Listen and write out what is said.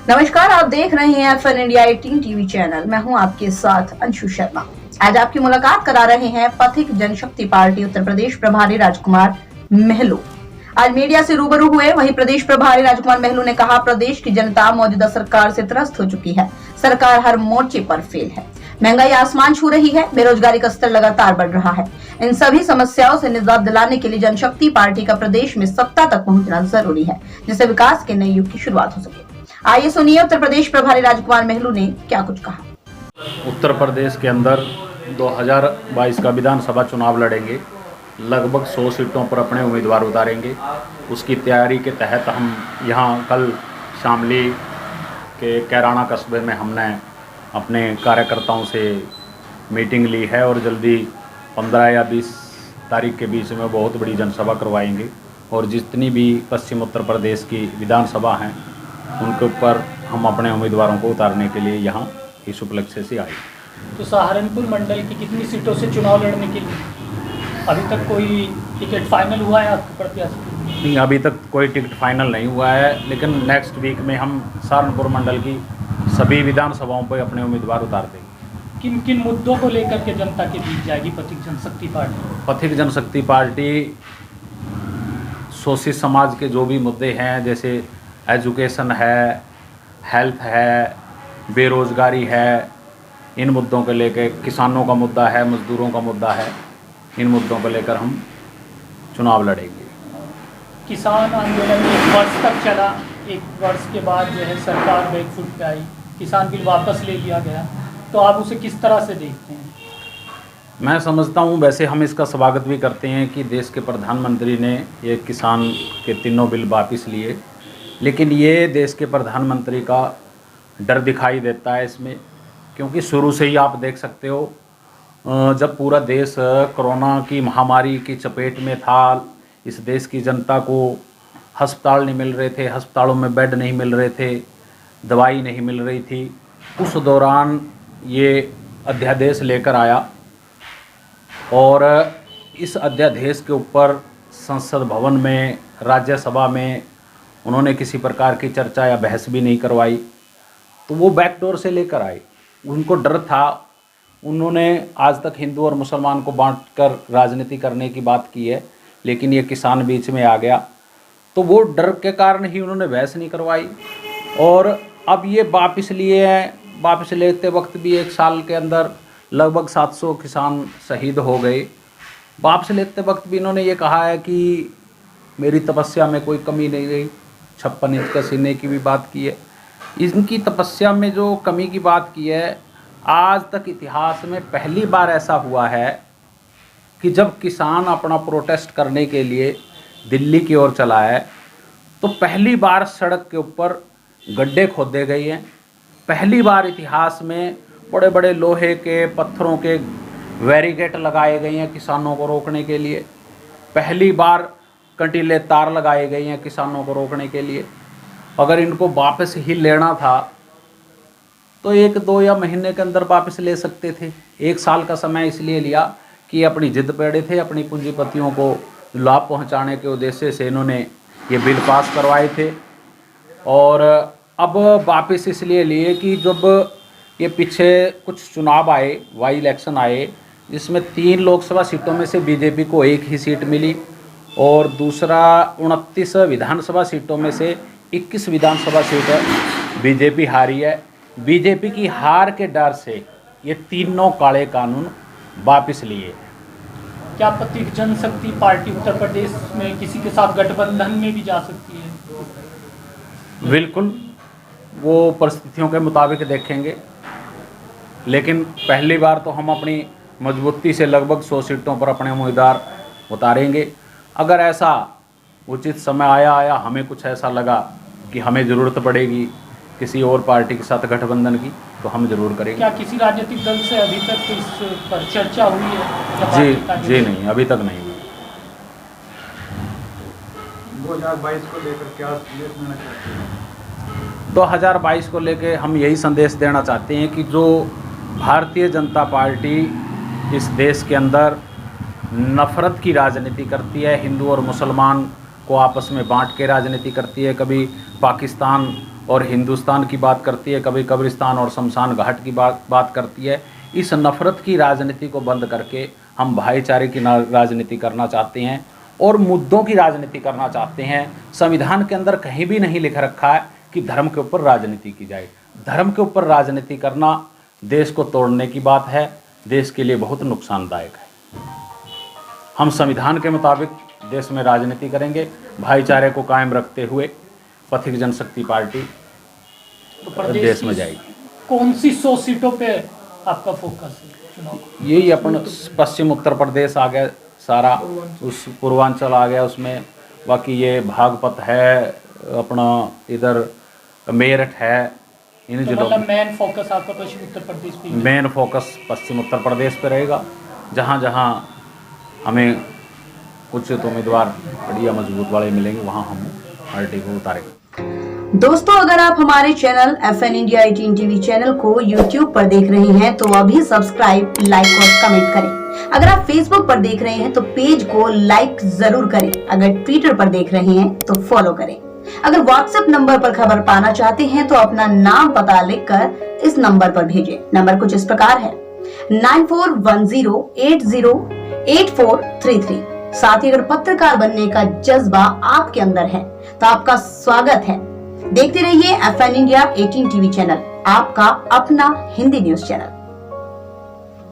नमस्कार, आप देख रहे हैं FN इंडिया 18 टीवी चैनल। मैं हूं आपके साथ अंशु शर्मा। आज आपकी मुलाकात करा रहे हैं पथिक जनशक्ति पार्टी उत्तर प्रदेश प्रभारी राजकुमार महलू। आज मीडिया से रूबरू हुए वहीं प्रदेश प्रभारी राजकुमार महलू ने कहा, प्रदेश की जनता मौजूदा सरकार से त्रस्त हो चुकी है। सरकार हर मोर्चे पर फेल है, महंगाई आसमान छू रही है, बेरोजगारी का स्तर लगातार बढ़ रहा है। इन सभी समस्याओं से निजात दिलाने के लिए जनशक्ति पार्टी का प्रदेश में सत्ता तक पहुंचना जरूरी है, जिससे विकास के नए युग की शुरुआत हो सके। आइए सुनिए उत्तर प्रदेश प्रभारी राजकुमार महलू ने क्या कुछ कहा। उत्तर प्रदेश के अंदर 2022 का विधानसभा चुनाव लड़ेंगे। लगभग 100 सीटों पर अपने उम्मीदवार उतारेंगे। उसकी तैयारी के तहत हम यहाँ कल शामली के कैराना कस्बे में हमने अपने कार्यकर्ताओं से मीटिंग ली है और जल्दी 15 या 20 तारीख के बीच में बहुत बड़ी जनसभा करवाएंगे। और जितनी भी पश्चिम उत्तर प्रदेश की विधानसभा हैं उनके ऊपर हम अपने उम्मीदवारों को उतारने के लिए यहाँ इस उपलक्ष्य से आए। तो सहारनपुर मंडल की कितनी सीटों से चुनाव लड़ने के लिए अभी तक कोई टिकट फाइनल हुआ है आपके प्रत्याशी? नहीं, अभी तक कोई टिकट फाइनल नहीं हुआ है, लेकिन नेक्स्ट वीक में हम सहारनपुर मंडल की सभी विधानसभाओं पर अपने उम्मीदवार उतार देंगे। किन किन मुद्दों को लेकर के जनता के बीच जाएगी पथिक जनशक्ति पार्टी? पथिक जनशक्ति पार्टी शोषित समाज के जो भी मुद्दे हैं, जैसे एजुकेशन है, हेल्थ है, बेरोजगारी है, इन मुद्दों को लेकर, किसानों का मुद्दा है, मजदूरों का मुद्दा है, इन मुद्दों को लेकर हम चुनाव लड़ेंगे। किसान आंदोलन 1 वर्ष तक चला, 1 वर्ष के बाद जो है सरकार बैकफुट पे आई, किसान बिल वापस ले लिया गया, तो आप उसे किस तरह से देखते हैं? मैं समझता हूँ, वैसे हम इसका स्वागत भी करते हैं कि देश के प्रधानमंत्री ने ये किसान के तीनों बिल वापस लिए, लेकिन ये देश के प्रधानमंत्री का डर दिखाई देता है इसमें, क्योंकि शुरू से ही आप देख सकते हो, जब पूरा देश कोरोना की महामारी की चपेट में था, इस देश की जनता को अस्पताल नहीं मिल रहे थे, अस्पतालों में बेड नहीं मिल रहे थे, दवाई नहीं मिल रही थी, उस दौरान ये अध्यादेश लेकर आया और इस अध्यादेश के ऊपर संसद भवन में, राज्यसभा में उन्होंने किसी प्रकार की चर्चा या बहस भी नहीं करवाई। तो वो बैकडोर से लेकर आए, उनको डर था। उन्होंने आज तक हिंदू और मुसलमान को बांटकर राजनीति करने की बात की है, लेकिन ये किसान बीच में आ गया, तो वो डर के कारण ही उन्होंने बहस नहीं करवाई। और अब ये वापस लिए हैं। वापस लेते वक्त भी 1 साल के अंदर लगभग 700 किसान शहीद हो गए। वापस लेते वक्त भी इन्होंने ये कहा है कि मेरी तपस्या में कोई कमी नहीं रही, 56 इंच का सीने की भी बात की है। इनकी तपस्या में जो कमी की बात की है, आज तक इतिहास में पहली बार ऐसा हुआ है कि जब किसान अपना प्रोटेस्ट करने के लिए दिल्ली की ओर चला है, तो पहली बार सड़क के ऊपर गड्ढे खोदे गए हैं। पहली बार इतिहास में बड़े बड़े लोहे के, पत्थरों के बैरिकेड लगाए गए हैं किसानों को रोकने के लिए। पहली बार कंटीले तार लगाए गए हैं किसानों को रोकने के लिए। अगर इनको वापस ही लेना था तो 1-2 या महीने के अंदर वापस ले सकते थे। 1 साल का समय इसलिए लिया कि अपनी जिद पे अड़े थे, अपनी पूंजीपतियों को लाभ पहुंचाने के उद्देश्य से इन्होंने ये बिल पास करवाए थे। और अब वापस इसलिए लिए कि जब ये पीछे कुछ चुनाव आए, वाई इलेक्शन आए, जिसमें 3 लोकसभा सीटों में से बीजेपी को 1 ही सीट मिली और दूसरा 29 विधानसभा सीटों में से 21 विधानसभा सीट बीजेपी हारी है। बीजेपी की हार के डर से ये तीनों काले कानून वापस लिए। क्या पथिक जनशक्ति पार्टी उत्तर प्रदेश में किसी के साथ गठबंधन में भी जा सकती है? बिल्कुल, वो परिस्थितियों के मुताबिक देखेंगे, लेकिन पहली बार तो हम अपनी मजबूती से लगभग 100 सीटों पर अपने उम्मीदवार उतारेंगे। अगर ऐसा उचित समय आया हमें कुछ ऐसा लगा कि हमें ज़रूरत पड़ेगी किसी और पार्टी के साथ गठबंधन की, तो हम जरूर करेंगे। क्या किसी राजनीतिक दल से अभी तक इस पर चर्चा हुई है? जी नहीं, अभी तक नहीं हुई। 2022 को लेकर क्या संदेश देना चाहते हैं? 2022 को लेकर हम यही संदेश देना चाहते हैं कि जो भारतीय जनता पार्टी इस देश के अंदर नफ़रत की राजनीति करती है, हिंदू और मुसलमान को आपस में बांट के राजनीति करती है, कभी पाकिस्तान और हिंदुस्तान की बात करती है, कभी कब्रिस्तान और शमशान घाट की बात करती है। इस नफ़रत की राजनीति को बंद करके हम भाईचारे की राजनीति करना चाहते हैं और मुद्दों की राजनीति करना चाहते हैं। संविधान के अंदर कहीं भी नहीं लिख रखा है कि धर्म के ऊपर राजनीति की जाए। धर्म के ऊपर राजनीति करना देश को तोड़ने की बात है, देश के लिए बहुत नुकसानदायक है। हम संविधान के मुताबिक देश में राजनीति करेंगे, भाईचारे को कायम रखते हुए पथिक जनशक्ति पार्टी तो देश में जाएगी। कौन सी 100 सीटों पे आपका फोकस है चुनाव? यही अपन पश्चिम उत्तर प्रदेश आ गया, सारा उस पूर्वांचल आ गया उसमें, बाकी ये भागपत है, अपना इधर मेरठ है, इन तो जिलों मतलब मेन फोकस आपका पश्चिम उत्तर प्रदेश पे ही है? मेन फोकस पश्चिम उत्तर प्रदेश पे रहेगा। जहाँ जहाँ हमें कुछ तो उम्मीदवार बढ़िया मजबूत वाले मिलेंगे वहाँ हम पार्टी को उतारेंगे। दोस्तों, अगर आप हमारे channel FN India 18 TV channel को YouTube पर देख रहे हैं तो अभी सब्सक्राइब, लाइक और कमेंट करें। अगर आप Facebook पर देख रहे हैं तो पेज को लाइक जरूर करें। अगर Twitter पर देख रहे हैं तो फॉलो करें। अगर WhatsApp नंबर पर खबर पाना चाहते हैं तो अपना नाम पता लिखकर इस नंबर पर भेजें। नंबर कुछ इस प्रकार है 9410808433। साथ ही अगर पत्रकार बनने का जज्बा आपके अंदर है तो आपका स्वागत है। देखते रहिए FN इंडिया 18 टीवी चैनल, आपका अपना हिंदी न्यूज चैनल।